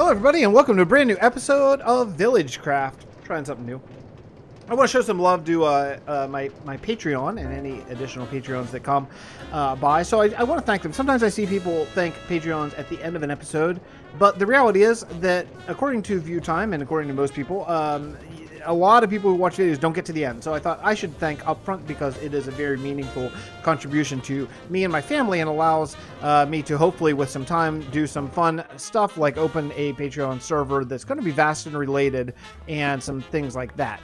Hello everybody and welcome to a brand new episode of VillageCraft. Trying something new. I want to show some love to my Patreon and any additional Patreons that come by. So I want to thank them. Sometimes I see people thank Patreons at the end of an episode, but the reality is that according to view time and according to most people, a lot of people who watch videos don't get to the end. So I thought I should thank up front because it is a very meaningful contribution to me and my family and allows me to hopefully with some time do some fun stuff like open a Patreon server that's going to be vast and related and some things like that.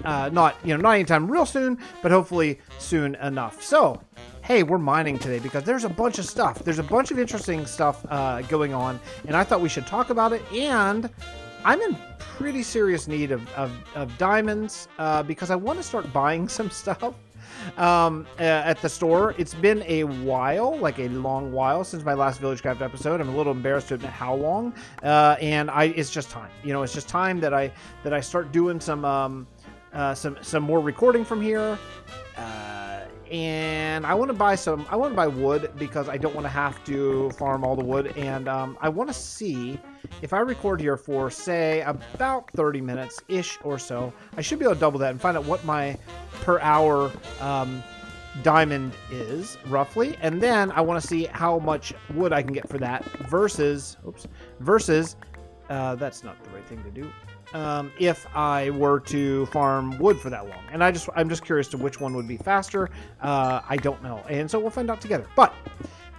Not anytime real soon, but hopefully soon enough. So, hey, we're mining today because there's a bunch of stuff. There's a bunch of interesting stuff going on, and I thought we should talk about it. And I'm in pretty serious need of diamonds because I want to start buying some stuff at the store. It's been a while, like a long while, since my last VillageCraft episode. I'm a little embarrassed to admit how long, and it's just time. It's just time that I start doing some more recording from here. And I want to buy wood because I don't want to have to farm all the wood. And I want to see if I record here for, say, about 30 minutes-ish or so, I should be able to double that and find out what my per hour diamond is, roughly. And then I want to see how much wood I can get for that versus, that's not the right thing to do. If I were to farm wood for that long. And I'm just curious to which one would be faster. I don't know. And so we'll find out together. But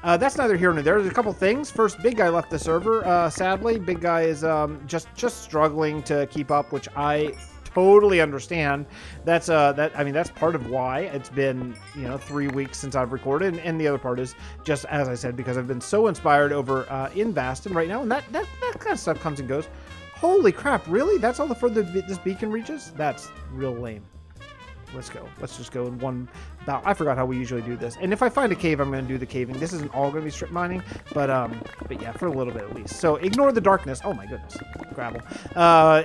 that's neither here nor there. There's a couple things. First, Big Guy left the server, sadly. Big Guy is just struggling to keep up, which I totally understand. That's part of why it's been 3 weeks since I've recorded, and the other part is just, as I said, because I've been so inspired over in Baston right now, and that kind of stuff comes and goes. Holy crap, really? That's all the further this beacon reaches? That's real lame. Let's go. Let's just go in one bout. I forgot how we usually do this. And if I find a cave, I'm going to do the caving. This isn't all going to be strip mining, but yeah, for a little bit at least. So ignore the darkness. Oh my goodness. Gravel.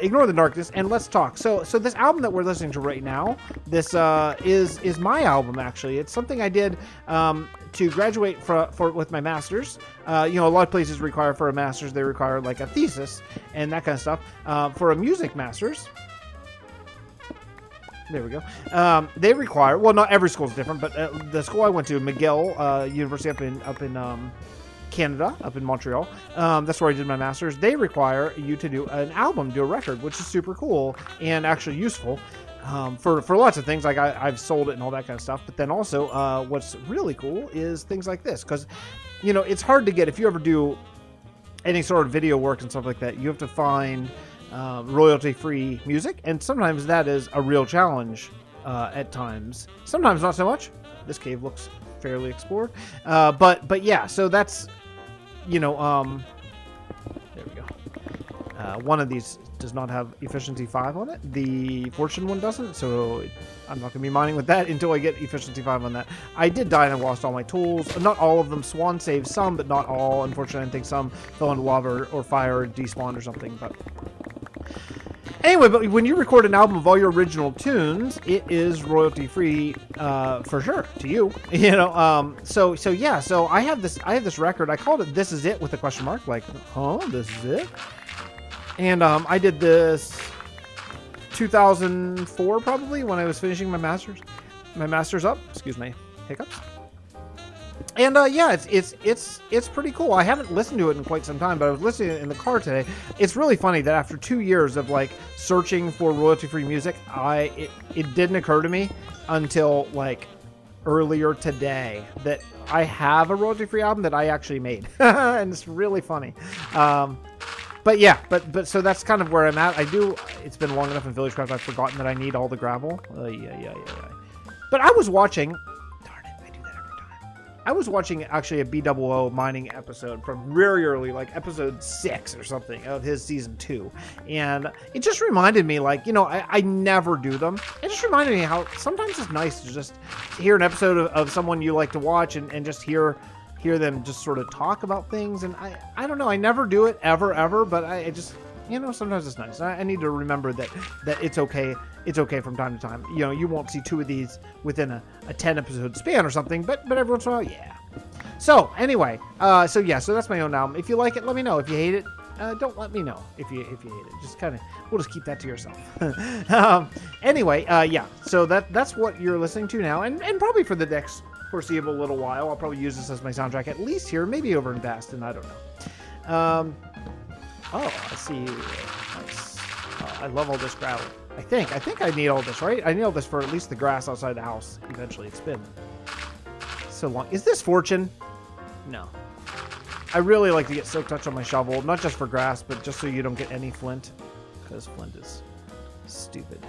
Ignore the darkness and let's talk. So this album that we're listening to right now, this is my album actually. It's something I did to graduate with my master's. A lot of places require for a master's, they require like a thesis and that kind of stuff. For a music master's, there we go. They require, well, not every school is different, but the school I went to, McGill University up in Canada, up in Montreal, that's where I did my master's. They require you to do an album, do a record, which is super cool and actually useful. For lots of things, like I've sold it and all that kind of stuff. But then also, what's really cool is things like this, because it's hard to get, if you ever do any sort of video work and stuff like that, you have to find royalty-free music, and sometimes that is a real challenge at times. Sometimes not so much. This cave looks fairly explored, but yeah. So that's there we go. One of these does not have efficiency 5 on it. The fortune one doesn't, so I'm not going to be mining with that until I get efficiency 5 on that. I did die and I lost all my tools. Not all of them. Swan saved some, but not all. Unfortunately, I think some fell into lava or fire or despawned or something. But anyway, but when you record an album of all your original tunes, it is royalty free for sure to you. So yeah. So I have this record. I called it "This Is It" with a question mark. Like, huh? This is it? And I did this 2004 probably when I was finishing my master's up. Excuse me, hiccups. And yeah, it's pretty cool. I haven't listened to it in quite some time, but I was listening to it in the car today. It's really funny that after 2 years of like searching for royalty-free music, it didn't occur to me until like earlier today that I have a royalty-free album that I actually made, and it's really funny. But yeah, but so that's kind of where I'm at. It's been long enough in VillageCraft, I've forgotten that I need all the gravel. Yeah. But I was watching, darn it, I do that every time. I was watching actually a BOO mining episode from very early, like episode 6 or something of his season 2. And it just reminded me, like, I never do them. It just reminded me how sometimes it's nice to just hear an episode of someone you like to watch and just hear them just sort of talk about things. And I don't know, I never do it ever, but I just, sometimes it's nice. I need to remember that it's okay. It's okay from time to time. You won't see 2 of these within a 10 episode span or something, but every once in a while, yeah. So anyway, so that's my own album. If you like it, let me know. If you hate it, don't let me know if you hate it. Just kind of, we'll just keep that to yourself. Anyway, yeah. So that's what you're listening to now, and probably for the next foreseeable little while, I'll probably use this as my soundtrack, at least here, maybe over in Baston. I don't know. Oh, I see. Nice. I love all this gravel. I think I need all this, right? I need all this for at least the grass outside the house. Eventually, it's been so long. Is this fortune? No. I really like to get Silk Touch on my shovel, not just for grass, but just so you don't get any flint, because flint is stupid.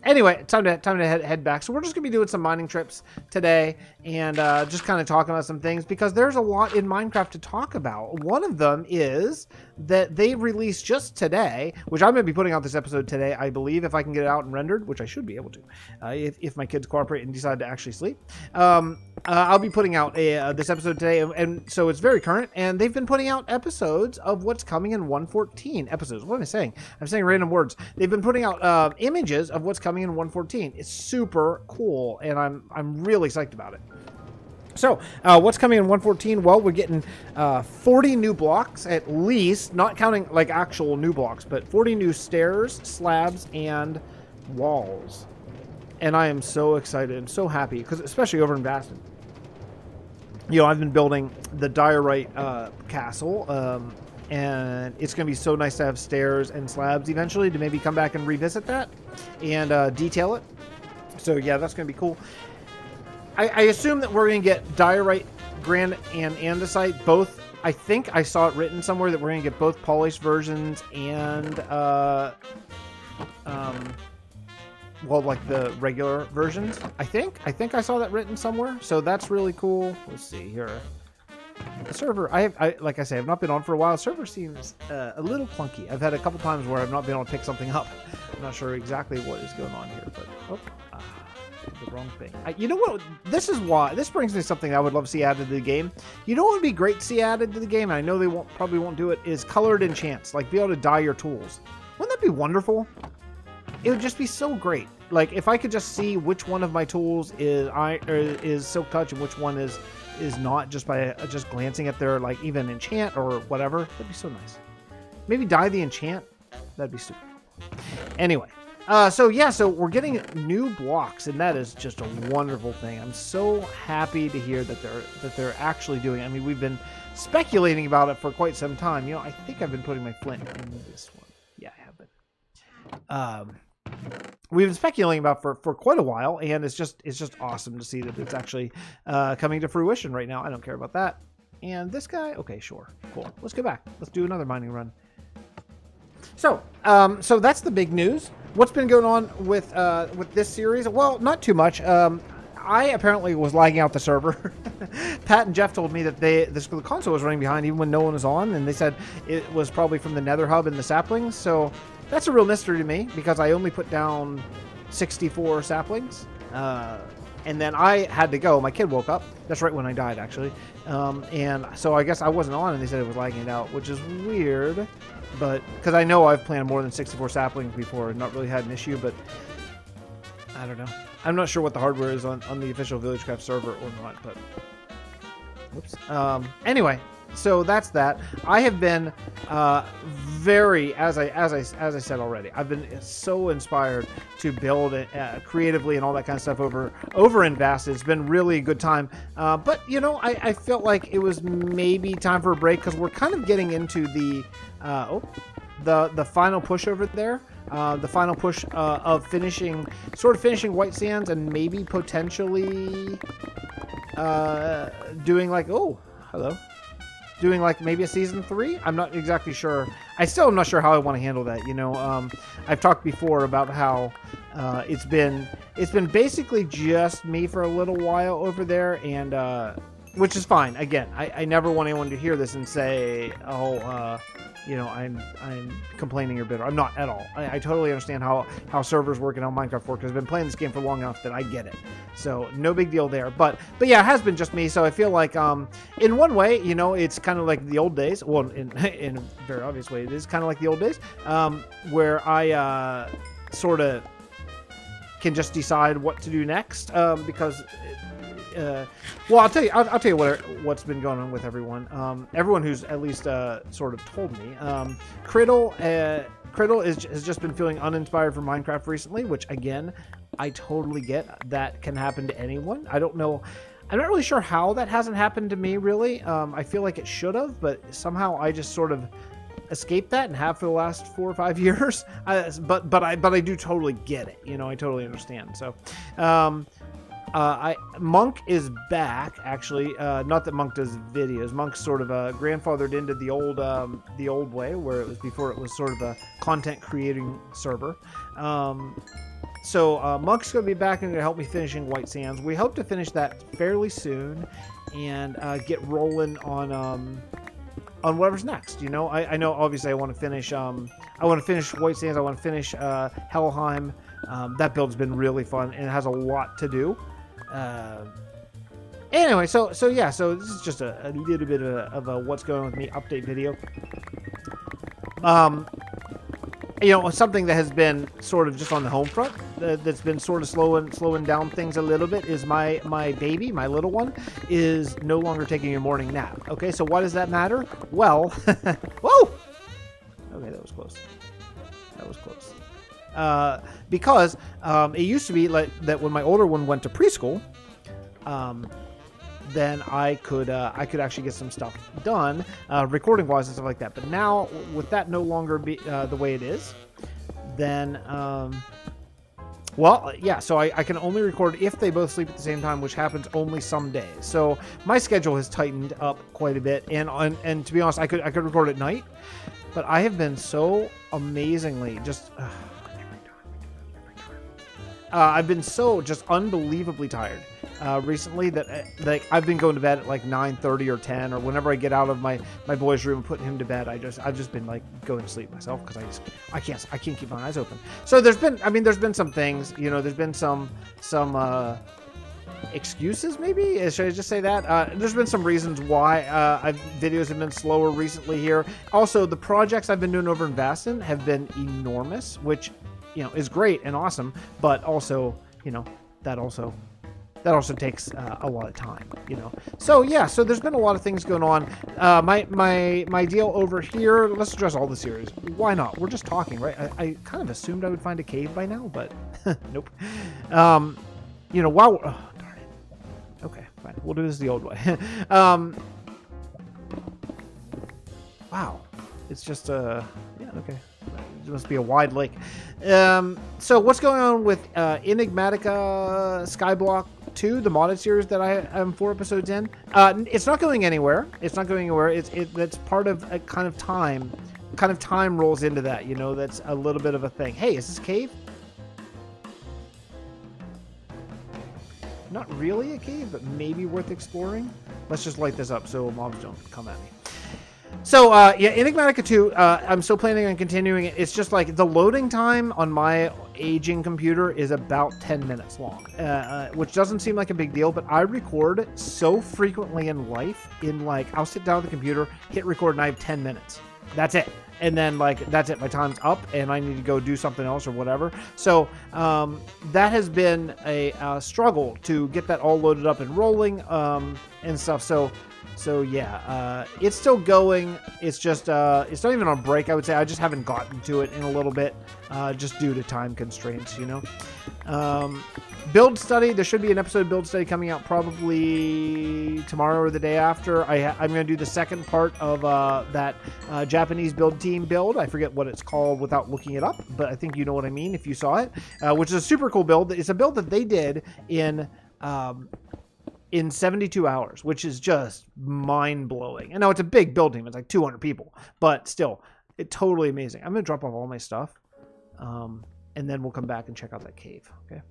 Anyway, time to head back. So we're just gonna be doing some mining trips today, and just kind of talking about some things, because there's a lot in Minecraft to talk about. One of them is that they released just today, which I'm gonna be putting out this episode today, I believe, if I can get it out and rendered, which I should be able to, if my kids cooperate and decide to actually sleep. I'll be putting out this episode today, and so it's very current, and they've been putting out episodes of what's coming in 1.14 episodes. What am I saying? I'm saying random words. They've been putting out images of what's coming in 1.14. It's super cool, and I'm really psyched about it. So, what's coming in 1.14? Well, we're getting 40 new blocks, at least, not counting like actual new blocks, but 40 new stairs, slabs, and walls. And I am so excited. I'm so happy, because especially over in Baston. You know, I've been building the diorite castle, and it's going to be so nice to have stairs and slabs eventually to maybe come back and revisit that and detail it. So, yeah, that's going to be cool. I assume that we're going to get diorite, granite, and andesite, both. I think I saw it written somewhere that we're going to get both polished versions and, well, like the regular versions. I think I saw that written somewhere. So that's really cool. Let's see here. The server, like I say, I've not been on for a while. The server seems a little clunky. I've had a couple times where I've not been able to pick something up. I'm not sure exactly what is going on here, but the wrong thing. You know what? This brings me to something I would love to see added to the game. You know what would be great to see added to the game, and I know they probably won't do it, is colored enchants. Like, be able to dye your tools. Wouldn't that be wonderful? It would just be so great. Like, if I could just see which one of my tools is Silk Touch and which one is not, just by just glancing at their, like, even enchant or whatever. That'd be so nice. Maybe dye the enchant. That'd be super. Anyway. So yeah, so we're getting new blocks, and that is just a wonderful thing. I'm so happy to hear that they're actually doing it. I mean, we've been speculating about it for quite some time. You know, I think I've been putting my flint in this one. Yeah, I have been. We've been speculating about for quite a while, and it's just awesome to see that it's actually coming to fruition right now. I don't care about that. And this guy, okay, sure, cool. Let's go back. Let's do another mining run. So, so that's the big news. What's been going on with this series? Well, not too much. I apparently was lagging out the server. Pat and Jeff told me that the console was running behind even when no one was on, and they said it was probably from the Nether Hub and the saplings. So that's a real mystery to me, because I only put down 64 saplings. And then I had to go. My kid woke up. That's right when I died, actually. And so I guess I wasn't on, and they said it was lagging out, which is weird. But because I know I've planted more than 64 saplings before and not really had an issue, but I don't know. I'm not sure what the hardware is on the official VillageCraft server or not, but whoops. Anyway, so that's that. I have been very, as I said already, I've been so inspired to build it creatively and all that kind of stuff over in Vast. It's been really a good time. But you know, I felt like it was maybe time for a break, because we're kind of getting into the final push over there. The final push of finishing White Sands, and maybe potentially doing like, oh, hello. Doing like maybe a season 3. I'm not exactly sure. I still am not sure how I want to handle that. You know, I've talked before about how it's been basically just me for a little while over there, and which is fine. Again, I never want anyone to hear this and say, oh, you know, I'm complaining or bitter. I'm not at all. I totally understand how servers work and how Minecraft works. I've been playing this game for long enough that I get it. So no big deal there. But yeah, it has been just me. So I feel like in one way, you know, it's kind of like the old days. Well, in a very obvious way, it is kind of like the old days, where I sort of can just decide what to do next, because well, I'll tell you what's been going on with everyone. Everyone who's at least sort of told me. Criddle has just been feeling uninspired for Minecraft recently, which again, I totally get. That can happen to anyone. I don't know. I'm not really sure how that hasn't happened to me, really. I feel like it should have, but somehow I just sort of escaped that and have for the last 4 or 5 years. But I do totally get it. You know, I totally understand. So, Monk is back, actually. Not that Monk does videos. Monk's sort of grandfathered into the old way, where it was before it was sort of a content creating server. So Monk's going to be back and going to help me finishing White Sands. We hope to finish that fairly soon and get rolling on whatever's next. You know, I know obviously I want to finish White Sands. I want to finish Helheim. That build's been really fun and it has a lot to do. Anyway, so yeah, so this is just a little bit of a what's going on with me update video. You know, something that has been sort of just on the home front that's been sort of slowing down things a little bit is my baby, my little one, is no longer taking a morning nap. Okay, so why does that matter? Well, whoa! Okay, that was close. That was close. Because it used to be like that when my older one went to preschool, then I could actually get some stuff done, recording wise and stuff like that. But now with that no longer be the way it is, then well, yeah. So I can only record if they both sleep at the same time, which happens only some days. So my schedule has tightened up quite a bit, and to be honest, I could record at night, but I have been so amazingly just. I've been so just unbelievably tired recently that like I've been going to bed at like 9:30 or 10, or whenever I get out of my boy's room and putting him to bed, I've just been like going to sleep myself because I can't keep my eyes open. So there's been some things, you know, there's been some excuses, maybe, should I just say that? There's been some reasons why videos have been slower recently here. Also, the projects I've been doing over in Vastin have been enormous, which, you know, is great and awesome, but also, you know, that also takes a lot of time, you know. So yeah, so there's been a lot of things going on. My deal over here, let's address all the series. Why not? We're just talking, right? I kind of assumed I would find a cave by now, but nope. You know, while oh, darn it. Okay, fine. We'll do this the old way. Wow. It's just yeah, okay. It must be a wide lake. So what's going on with Enigmatica Skyblock 2, the modded series that I am 4 episodes in? It's not going anywhere. It's not going anywhere. That's part of a kind of time rolls into that, you know. That's a little bit of a thing. Hey, is this a cave? Not really a cave, but maybe worth exploring. Let's just light this up so mobs don't come at me. So, yeah, Enigmatica 2, I'm still planning on continuing it. It's just like the loading time on my aging computer is about 10 minutes long, which doesn't seem like a big deal, but I record so frequently in life like, I'll sit down at the computer, hit record, and I have 10 minutes. That's it. And then, like, that's it. My time's up, and I need to go do something else or whatever. So, that has been a struggle to get that all loaded up and rolling and stuff. So yeah, it's still going. It's just, it's not even on break, I would say. I just haven't gotten to it in a little bit, just due to time constraints, you know. Build study. There should be an episode of build study coming out probably tomorrow or the day after. I'm going to do the second part of that Japanese build team build. I forget what it's called without looking it up, but I think you know what I mean if you saw it, which is a super cool build. It's a build that they did in 72 hours, which is just mind-blowing. And now it's a big build team. It's like 200 people. But still, it's totally amazing. I'm going to drop off all my stuff. And then we'll come back and check out that cave. Okay.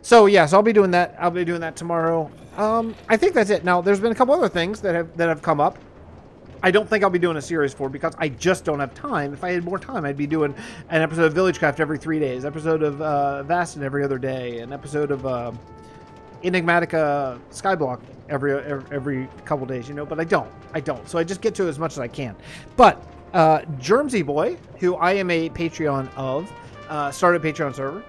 So, yeah. So I'll be doing that. I'll be doing that tomorrow. I think that's it. Now, there's been a couple other things that have come up. I don't think I'll be doing a series for because I just don't have time. If I had more time, I'd be doing an episode of VillageCraft every 3 days, episode of Vastin every other day, an episode of Enigmatica Skyblock every couple days, you know, but I don't. So I just get to as much as I can. But Germsy Boy, who I am a Patreon of, started a Patreon server.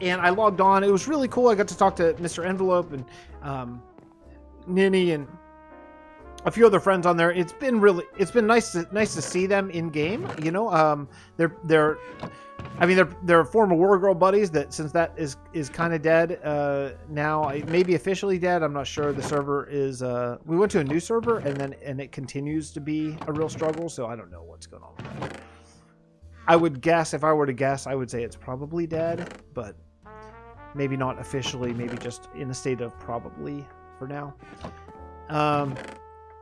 and I logged on. It was really cool. I got to talk to Mr. Envelope and Ninny and a few other friends on there. It's been nice to see them in game. You know, they're former War Girl buddies that, since that is kind of dead now, maybe officially dead. I'm not sure. The server is we went to a new server and it continues to be a real struggle. So I don't know what's going on with that. I would guess, if I were to guess, I would say it's probably dead, but maybe not officially, maybe just in a state of probably for now.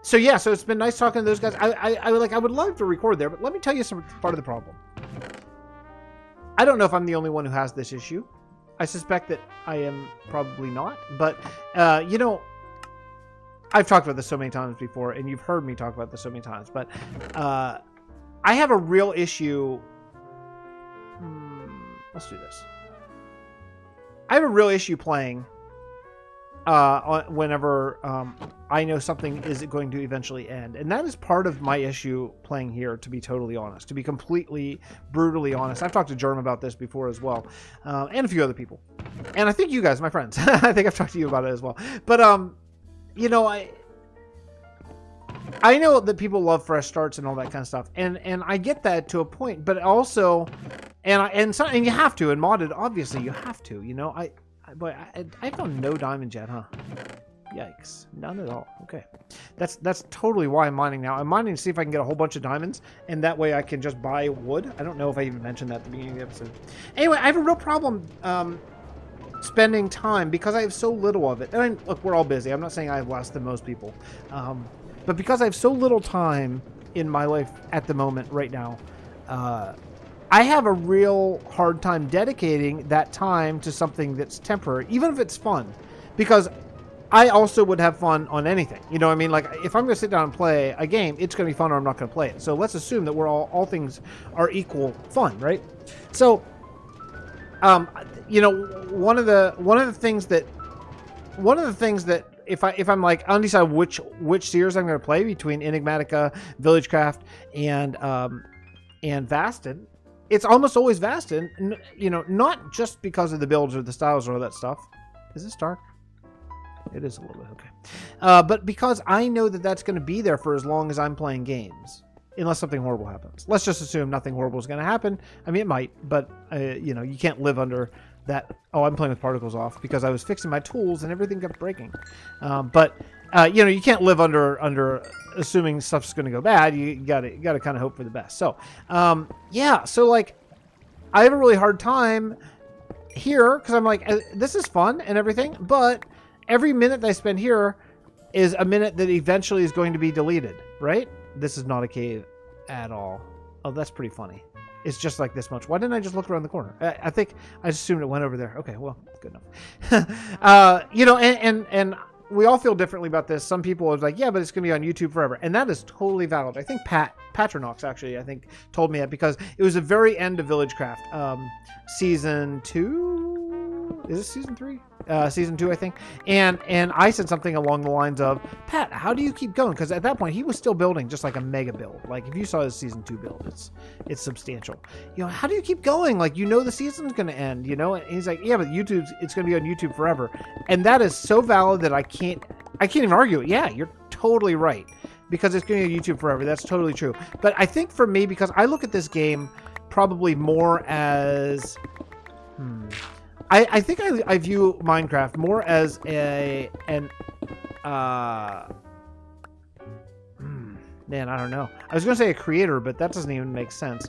So yeah, so it's been nice talking to those guys. I would love to record there, but let me tell you some part of the problem. I don't know if I'm the only one who has this issue. I suspect that I am probably not, but you know, I've talked about this so many times before, and you've heard me talk about this so many times, but I have a real issue. Let's do this. I have a real issue playing whenever I know something is going to eventually end. And that is part of my issue playing here, to be totally honest. To be completely, brutally honest. I've talked to Germ about this before as well. And a few other people. And I think you guys, my friends. I think I've talked to you about it as well. But, you know, I know that people love fresh starts and all that kind of stuff. And I get that to a point. But also, and you have to. And modded, obviously, you have to. You know, I found no diamonds yet, huh? Yikes. None at all. Okay. That's totally why I'm mining now. I'm mining to see if I can get a whole bunch of diamonds, and that way I can just buy wood. I don't know if I even mentioned that at the beginning of the episode. Anyway, I have a real problem spending time because I have so little of it. And look, we're all busy. I'm not saying I have less than most people. But because I have so little time in my life at the moment right now, I have a real hard time dedicating that time to something that's temporary, even if it's fun, because I also would have fun on anything. You know what I mean? Like, if I'm going to sit down and play a game, it's going to be fun or I'm not going to play it. So let's assume that we're all things are equal fun, right? So, you know, one of the things that if I'm like undecided which series I'm going to play between Enigmatica, VillageCraft, and Vastin, it's almost always Vastin, you know, not just because of the builds or the styles or all that stuff. Is this dark? It is a little bit, okay. But because I know that that's going to be there for as long as I'm playing games, unless something horrible happens. Let's just assume nothing horrible is going to happen. I mean, it might, but, you know, you can't live under that. Oh, I'm playing with particles off because I was fixing my tools and everything kept breaking. But, you know, you can't live under assuming stuff's going to go bad. You gotta kind of hope for the best. So, yeah, so, like, I have a really hard time here because I'm like, this is fun and everything, but every minute that I spend here is a minute that eventually is going to be deleted, right? This is not a cave at all. Oh, that's pretty funny. It's just like this much. Why didn't I just look around the corner? I think I assumed it went over there. Okay, well, good enough. You know, and we all feel differently about this. Some people are like, yeah, but it's going to be on YouTube forever. And that is totally valid. I think Patronox, actually, I think, told me that because it was the very end of VillageCraft. Season 2? Is it Season 3? Season 2, I think. And I said something along the lines of, Pat, how do you keep going? Because at that point, he was still building just like a mega build. Like, if you saw his Season 2 build, it's substantial. You know, how do you keep going? Like, you know the season's going to end, you know? And he's like, yeah, but it's going to be on YouTube forever. And that is so valid that I can't even argue it. Yeah, you're totally right. Because it's going to be on YouTube forever. That's totally true. But I think for me, because I look at this game probably more as... I think I view Minecraft more as man, I don't know. I was going to say a creator, but that doesn't even make sense.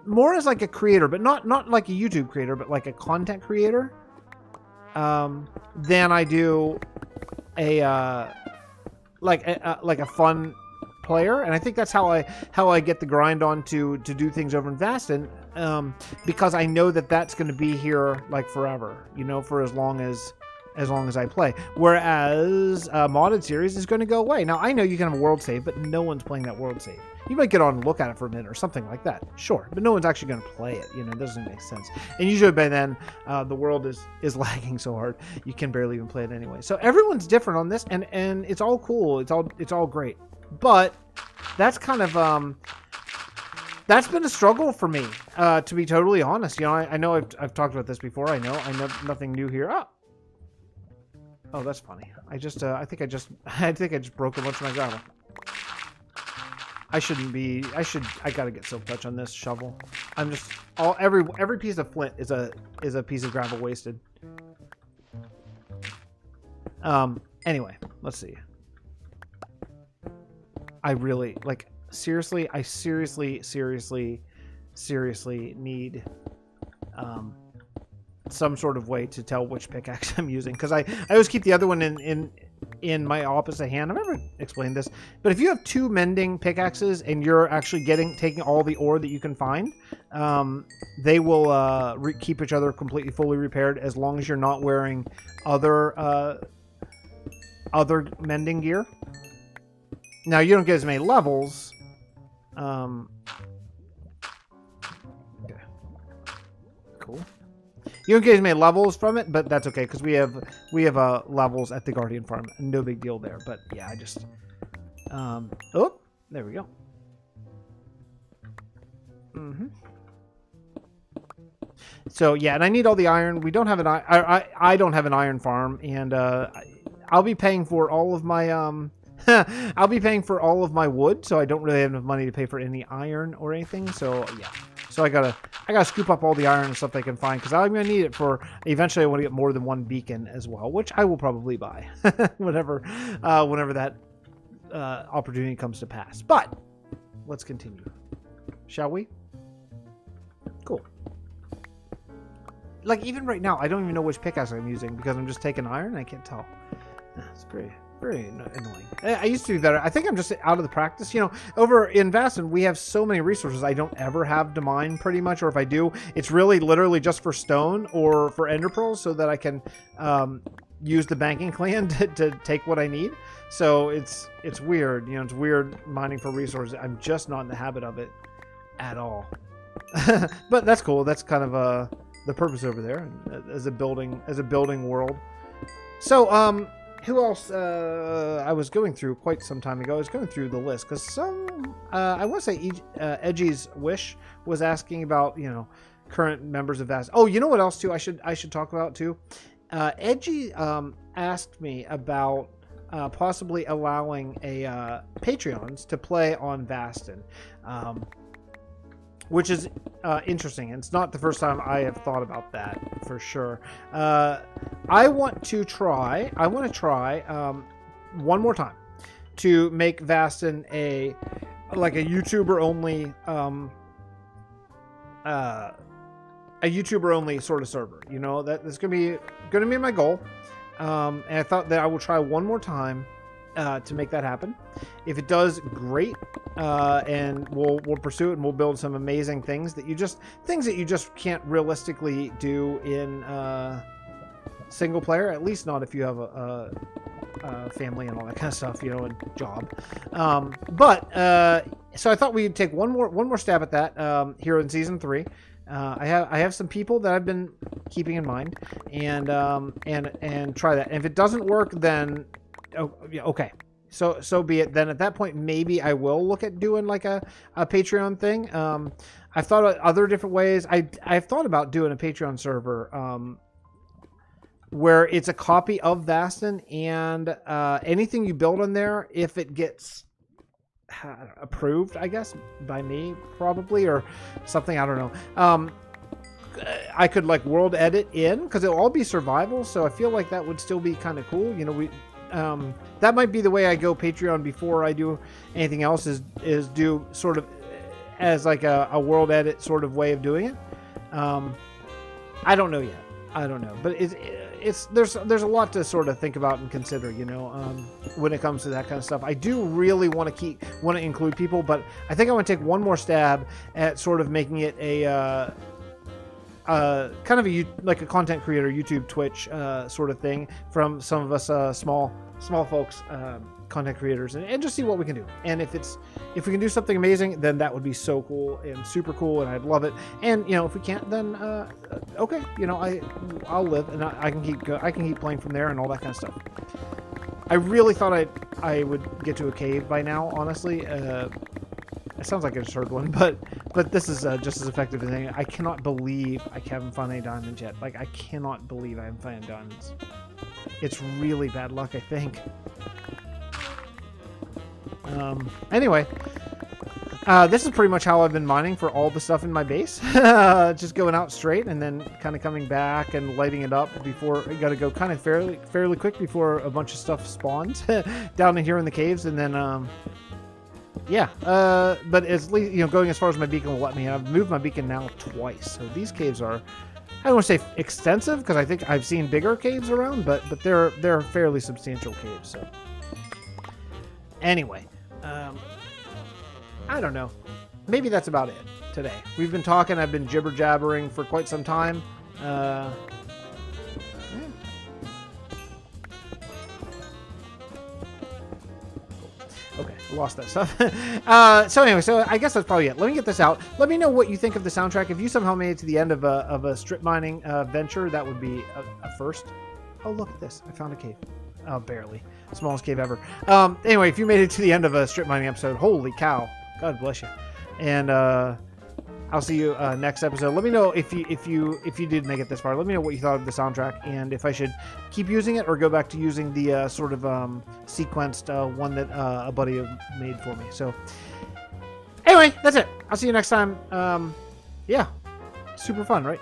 More as like a creator, but not like a YouTube creator, but like a content creator, than I do like a fun player. And I think that's how I get the grind on to do things over in Vastin. Because I know that that's going to be here like forever, you know, for as long as I play. Whereas modded series is going to go away. Now I know you can have a world save, but no one's playing that world save. You might get on and look at it for a minute or something like that, sure, but no one's actually going to play it. You know, it doesn't make sense. And usually by then, the world is lagging so hard you can barely even play it anyway. So everyone's different on this, and it's all cool. It's all great, but that's kind of that's been a struggle for me, to be totally honest. You know, I know I've talked about this before. I know nothing new here. Oh, that's funny. I think I just broke a bunch of my gravel. I gotta get silk touch on this shovel. I'm just every piece of flint is a piece of gravel wasted. Anyway, let's see. I really I seriously need some sort of way to tell which pickaxe I'm using, because I always keep the other one in my opposite hand. I've never explained this, but if you have 2 mending pickaxes and you're actually taking all the ore that you can find, they will keep each other completely fully repaired as long as you're not wearing other mending gear. Now you don't get as many levels. Okay. Cool. You don't get as many levels from it, but that's okay because we have levels at the Guardian Farm. No big deal there. But yeah, I just oh, there we go. So yeah, and I need all the iron. We don't have I don't have an iron farm, and I'll be paying for all of my I'll be paying for all of my wood, so I don't really have enough money to pay for any iron or anything. So yeah, so I gotta scoop up all the iron and stuff I can find, because I'm gonna need it for eventually. I want to get more than 1 beacon as well, which I will probably buy whenever that opportunity comes to pass. But let's continue, shall we? Cool. Like even right now, I don't even know which pickaxe I'm using because I'm just taking iron. I can't tell. It's very annoying. I used to be better. I think I'm just out of the practice. You know, over in Vastin, we have so many resources I don't ever have to mine pretty much, or if I do, it's really literally just for stone or for ender pearls so that I can use the banking clan to take what I need. So it's weird. You know, it's weird mining for resources. I'm just not in the habit of it at all. But that's cool. That's kind of the purpose over there as a building world. So who else I was going through quite some time ago? I was going through the list because I want to say Edgy's Wish was asking about, you know, current members of Vast. Oh, you know what else too? I should talk about too. Edgy asked me about possibly allowing a Patreons to play on Vastin, which is interesting. And it's not the first time I have thought about that for sure. I want to try one more time to make Vastin a YouTuber only sort of server. You know, that's gonna be my goal. And I thought that I will try one more time to make that happen. If it does, great. And we'll pursue it, and we'll build some amazing things that you just can't realistically do in single player. At least not if you have a family and all that kind of stuff, you know, and job. So I thought we'd take one more stab at that here in season 3. I have some people that I've been keeping in mind, and try that. And if it doesn't work, then okay. So be it. Then at that point, maybe I will look at doing like a Patreon thing. I've thought about other different ways. I've thought about doing a Patreon server where it's a copy of Vastin, and anything you build on there, if it gets approved, I guess, by me probably, or something, I don't know. I could like world edit in, because it'll all be survival, so I feel like that would still be kind of cool. You know, that might be the way I go Patreon before I do anything else, is do sort of as like a world edit sort of way of doing it. I don't know yet. I don't know, but there's a lot to sort of think about and consider, you know, when it comes to that kind of stuff. I do really want to include people, but I think I want to take one more stab at sort of making it a kind of like a content creator, YouTube, Twitch sort of thing from some of us small folks, content creators, and just see what we can do. And if we can do something amazing, then that would be so cool and super cool, and I'd love it. And you know, if we can't, then okay, you know, I'll live, and I can keep playing from there and all that kind of stuff. I really thought I would get to a cave by now, honestly. It sounds like I just heard one, but this is just as effective as anything. I cannot believe I haven't found any diamonds yet. Like, I cannot believe I haven't found diamonds. It's really bad luck, I think. Anyway, this is pretty much how I've been mining for all the stuff in my base. Just going out straight and then kind of coming back and lighting it up before. You got to go kind of fairly quick before a bunch of stuff spawns down in here in the caves, and then yeah. But at least, you know, going as far as my beacon will let me. I've moved my beacon now twice, so these caves are, I don't want to say extensive because I think I've seen bigger caves around, but they're fairly substantial caves. So anyway. I don't know. Maybe that's about it today. We've been talking. I've been jibber-jabbering for quite some time. Yeah. Okay, lost that stuff. So anyway, so I guess that's probably it. Let me get this out. Let me know what you think of the soundtrack. If you somehow made it to the end of a strip mining venture, that would be a first. Oh, look at this. I found a cave. Oh, barely. Smallest cave ever. Anyway, if you made it to the end of a strip mining episode, holy cow. God bless you. And I'll see you next episode. Let me know if you did make it this far. Let me know what you thought of the soundtrack and if I should keep using it or go back to using the sort of sequenced one that a buddy made for me. So anyway, that's it. I'll see you next time. Yeah. Super fun, right?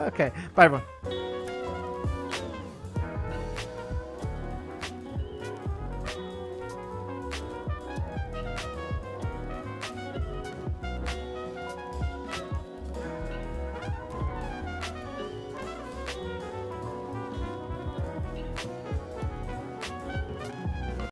Okay. Bye, everyone.